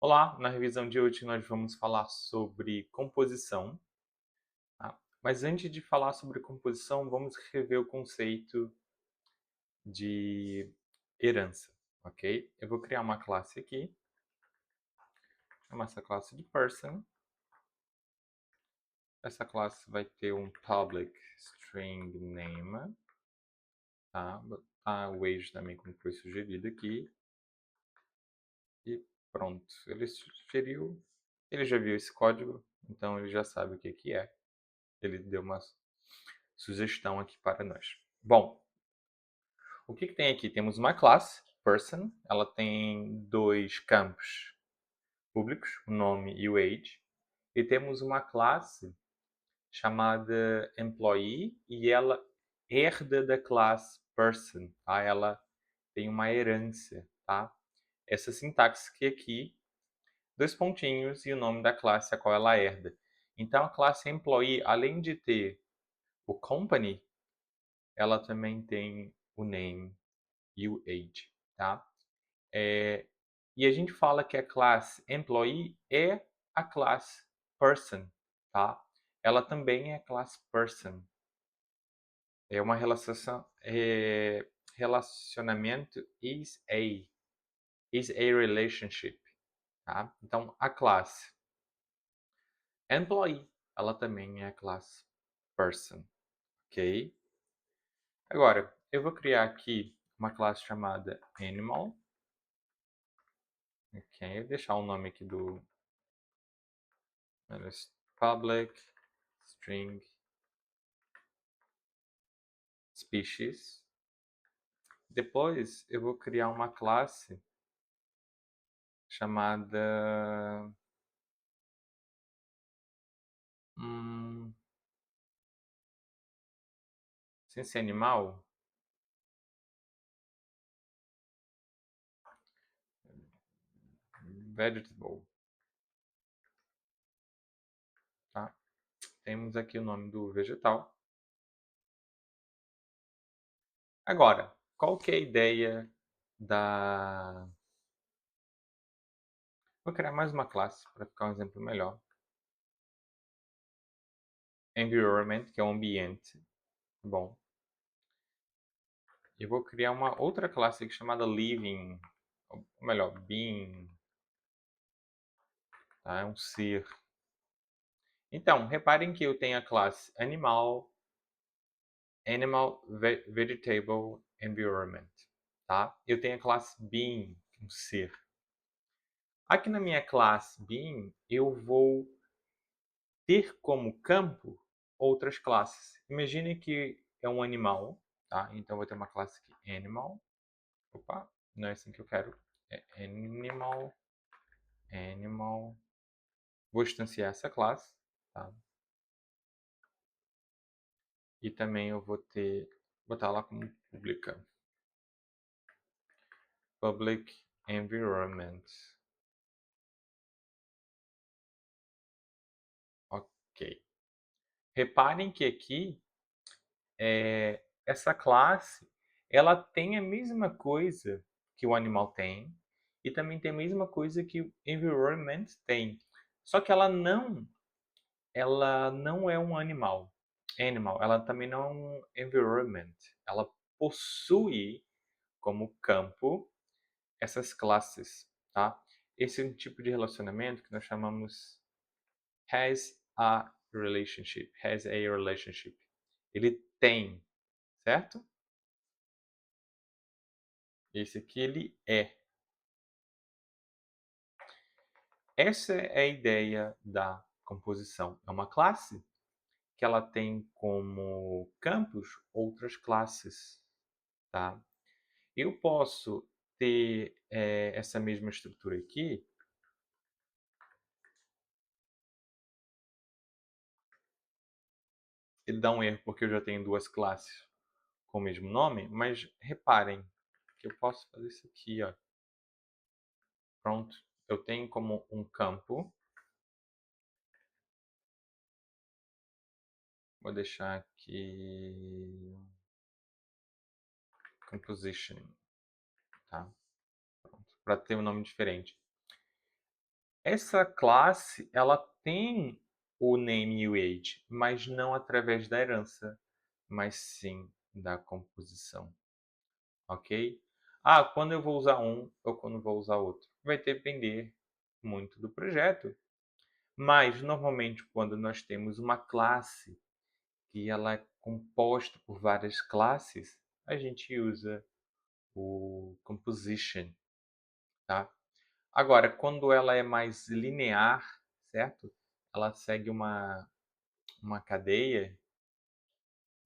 Olá, na revisão de hoje nós vamos falar sobre composição, tá? Mas antes de falar sobre composição, vamos rever o conceito de herança, ok? Eu vou criar uma classe aqui, chamar essa classe de person. Essa classe vai ter um public string name, tá? Botar o age também como foi sugerido aqui. E pronto, ele sugeriu, ele já viu esse código, então ele já sabe o que que é. Ele deu uma sugestão aqui para nós. Bom, o que tem aqui? Temos uma classe, person, ela tem dois campos públicos, o nome e o age, e temos uma classe chamada employee e ela herda da classe person, tá? Ela tem uma herança, tá? Essa sintaxe que aqui, dois pontinhos e o nome da classe a qual ela herda. Então a classe employee, além de ter o company, ela também tem o name e o age, tá? E a gente fala que a classe employee é a classe person, tá? Ela também é a classe person. É uma relacionamento is a relationship, tá? Então a classe employee, ela também é a classe person, ok? Agora, eu vou criar aqui uma classe chamada animal. Ok, vou deixar o nome aqui do public string species. Depois eu vou criar uma classe chamada sem ser animal, vegetable, tá? Temos aqui o nome do vegetal. Agora, qual que é a ideia da... Vou criar mais uma classe para ficar um exemplo melhor. Environment, que é o ambiente. Bom. Eu vou criar uma outra classe aqui chamada living, ou melhor, being, tá? É um ser. Então, reparem que eu tenho a classe animal, vegetable, environment, tá? Eu tenho a classe being, um ser. Aqui na minha classe being, eu vou ter como campo outras classes. Imagine que é um animal, tá? Então eu vou ter uma classe aqui, animal. Opa, não é assim que eu quero. É animal. Vou instanciar essa classe, tá? E também eu vou botar lá como pública. Public environment. Ok. Reparem que aqui, essa classe, ela tem a mesma coisa que o animal tem e também tem a mesma coisa que o environment tem. Só que ela não é um animal. Ela também não é um environment. Ela possui como campo essas classes, tá? Esse é um tipo de relacionamento que nós chamamos has a relationship. Ele tem, certo? Esse aqui ele é. Essa é a ideia da composição. É uma classe que ela tem como campos outras classes, tá? Eu posso ter essa mesma estrutura aqui. Ele dá um erro porque eu já tenho duas classes com o mesmo nome, mas reparem que eu posso fazer isso aqui, ó. Pronto. Eu tenho como um campo. Vou deixar aqui composition, tá? Para ter um nome diferente. Essa classe, ela tem o name e o age, mas não através da herança, mas sim da composição, ok? Ah, quando eu vou usar um ou quando vou usar outro? Vai depender muito do projeto, mas normalmente quando nós temos uma classe que ela é composta por várias classes, a gente usa o composition, tá? Agora, quando ela é mais linear, certo? Ela segue uma cadeia,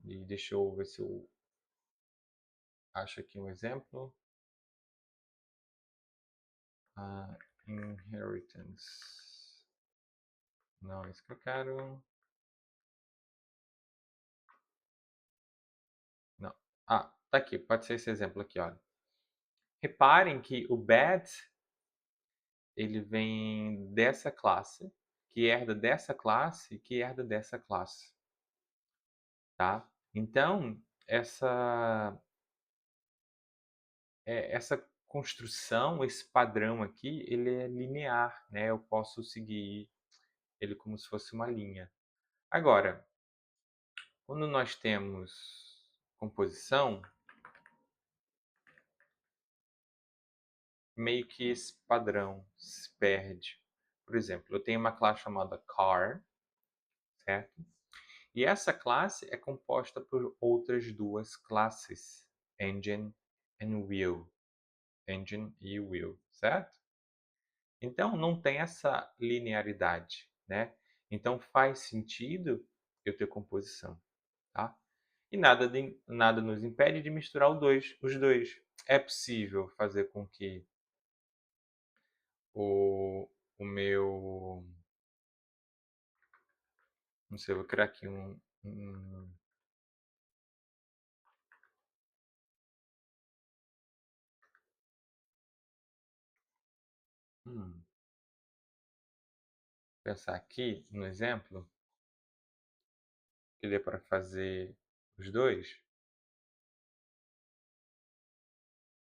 e deixa eu ver se eu acho aqui um exemplo. Ah, inheritance. Não é isso que eu quero. Não. Ah, tá aqui. Pode ser esse exemplo aqui, olha. Reparem que o bad, ele vem dessa classe, que herda dessa classe, que herda dessa classe, tá? Então, essa construção, esse padrão aqui, ele é linear, né? Eu posso seguir ele como se fosse uma linha. Agora, quando nós temos composição, meio que esse padrão se perde. Por exemplo, eu tenho uma classe chamada car, certo? E essa classe é composta por outras duas classes, engine and wheel. Engine e wheel, certo? Então não tem essa linearidade, né? Então faz sentido eu ter composição, tá? E nada nos impede de misturar os dois. É possível fazer com que o meu, não sei, eu vou criar aqui hum, pensar aqui no exemplo que dê para fazer os dois.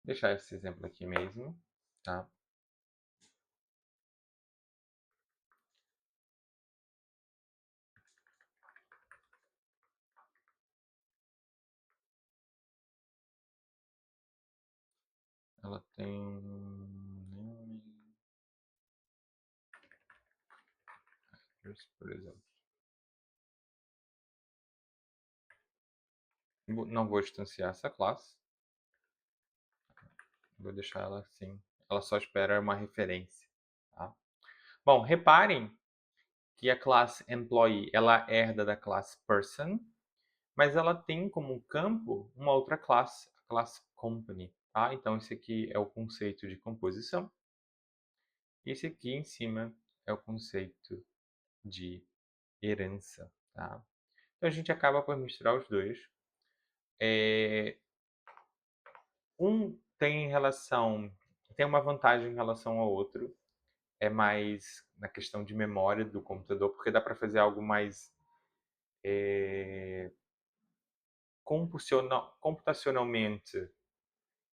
Deixar esse exemplo aqui mesmo, tá? Ela tem por exemplo. Não vou instanciar essa classe. Vou deixar ela assim. Ela só espera uma referência. Tá? Bom, reparem que a classe employee ela herda da classe person, mas ela tem como campo uma outra classe, a classe company. Tá? Então, esse aqui é o conceito de composição. E esse aqui em cima é o conceito de herança. Tá? Então, a gente acaba por misturar os dois. Um tem uma vantagem em relação ao outro, é mais na questão de memória do computador, porque dá para fazer algo mais computacionalmente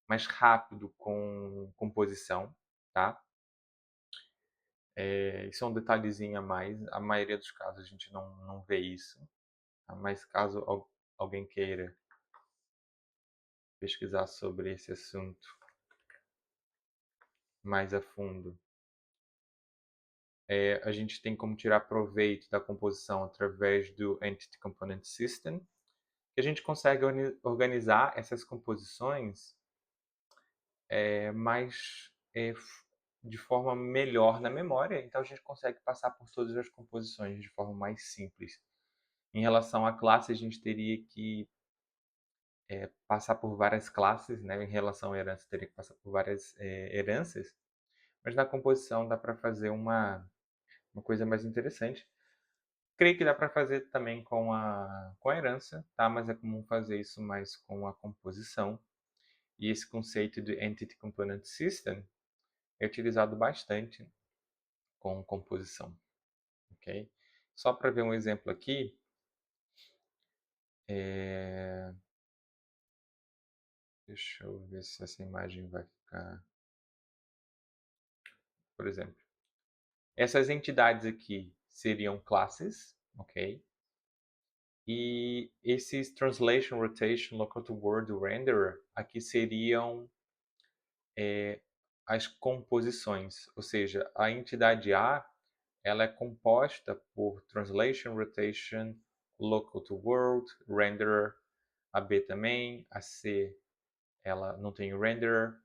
mais rápido com composição, tá? Isso é um detalhezinho a mais. A maioria dos casos a gente não vê isso. Tá? Mas caso alguém queira pesquisar sobre esse assunto mais a fundo, a gente tem como tirar proveito da composição através do Entity Component System, que a gente consegue organizar essas composições mais de forma melhor na memória, então a gente consegue passar por todas as composições de forma mais simples. Em relação à classe, a gente teria que passar por várias classes, né? Em relação à herança, teria que passar por várias heranças, mas na composição dá para fazer uma coisa mais interessante. Creio que dá para fazer também com a herança, tá? Mas é comum fazer isso mais com a composição. E esse conceito de Entity Component System é utilizado bastante com composição, ok? Só para ver um exemplo aqui, deixa eu ver se essa imagem vai ficar, por exemplo. Essas entidades aqui seriam classes, ok? E esses Translation, Rotation, Local to Word, Renderer, aqui seriam as composições, ou seja, a entidade A, ela é composta por Translation, Rotation, Local to World, Renderer, a B também, a C, ela não tem o Renderer,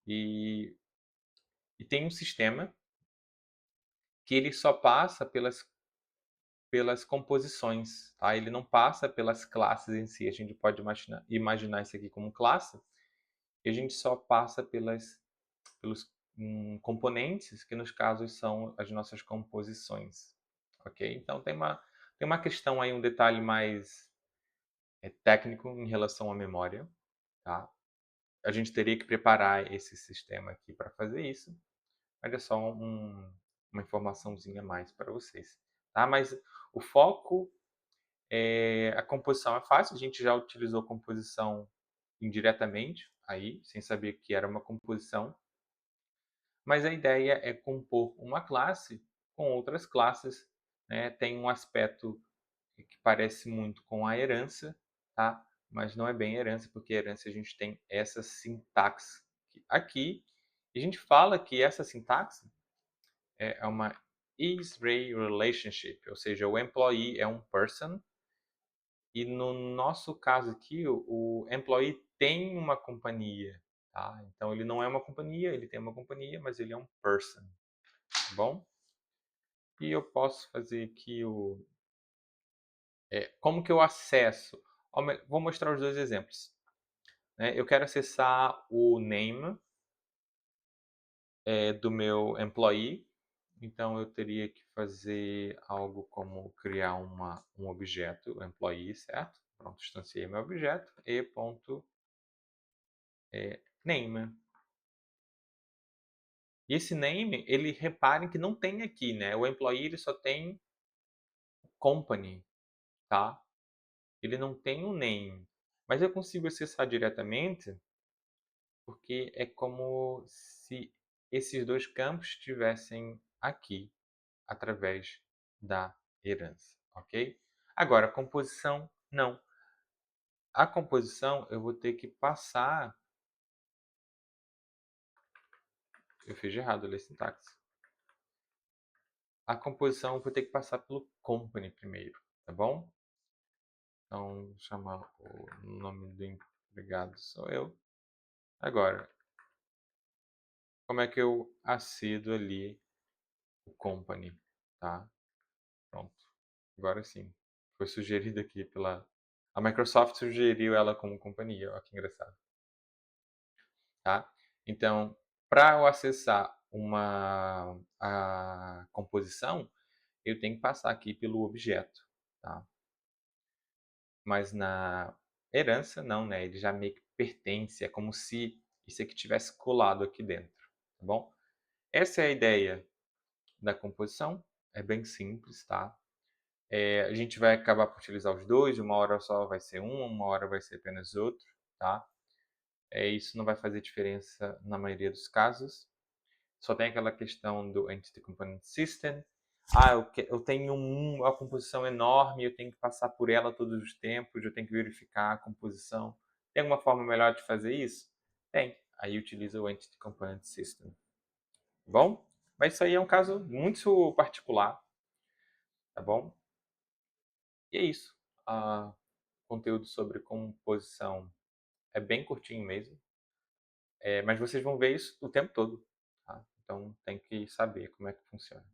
e, e tem um sistema que ele só passa pelas composições, tá? Ele não passa pelas classes em si. A gente pode imaginar isso aqui como classe, e a gente só passa pelos componentes, que nos casos são as nossas composições, ok? Então tem uma questão aí, um detalhe mais técnico em relação à memória, tá? A gente teria que preparar esse sistema aqui para fazer isso, mas é só uma informaçãozinha a mais para vocês, tá? Mas o foco a composição é fácil, a gente já utilizou composição indiretamente, aí, sem saber que era uma composição, mas a ideia é compor uma classe com outras classes, né? Tem um aspecto que parece muito com a herança, tá? Mas não é bem herança, porque herança a gente tem essa sintaxe aqui, e a gente fala que essa sintaxe é uma is-ray relationship, ou seja, o employee é um person, e no nosso caso aqui, o employee tem uma companhia, tá? Então ele não é uma companhia, ele tem uma companhia, mas ele é um person, tá bom? E eu posso fazer aqui como que eu acesso? Vou mostrar os dois exemplos, né? Eu quero acessar o name do meu employee, então eu teria que fazer algo como criar um objeto, employee, certo? Pronto, instanciei meu objeto, e.name. E esse name, ele reparem que não tem aqui, né? O employee ele só tem company, tá? Ele não tem um name. Mas eu consigo acessar diretamente porque é como se esses dois campos estivessem aqui através da herança, ok? Agora, a composição, não. A composição eu vou ter que passar. Eu fiz de errado, eu li sintaxe. A composição eu vou ter que passar pelo company primeiro, tá bom? Então, vou chamar o nome do empregado sou eu. Agora, como é que eu acedo ali o company, tá? Pronto. Agora sim. Foi sugerido aqui pela... A Microsoft sugeriu ela como companhia. Olha que engraçado. Tá? Então, para eu acessar a composição, eu tenho que passar aqui pelo objeto. Tá? Mas na herança, não, né? Ele já meio que pertence. É como se isso aqui tivesse colado aqui dentro. Tá bom? Essa é a ideia da composição. É bem simples, tá? A gente vai acabar por utilizar os dois, uma hora só vai ser uma hora vai ser apenas outro, tá? Isso não vai fazer diferença na maioria dos casos. Só tem aquela questão do Entity Component System. Eu tenho uma composição enorme, eu tenho que passar por ela todos os tempos, eu tenho que verificar a composição. Tem alguma forma melhor de fazer isso? Tem. Aí utiliza o Entity Component System. Bom? Mas isso aí é um caso muito particular, tá bom? E é isso. Conteúdo sobre composição é bem curtinho mesmo, mas vocês vão ver isso o tempo todo, tá? Então tem que saber como é que funciona.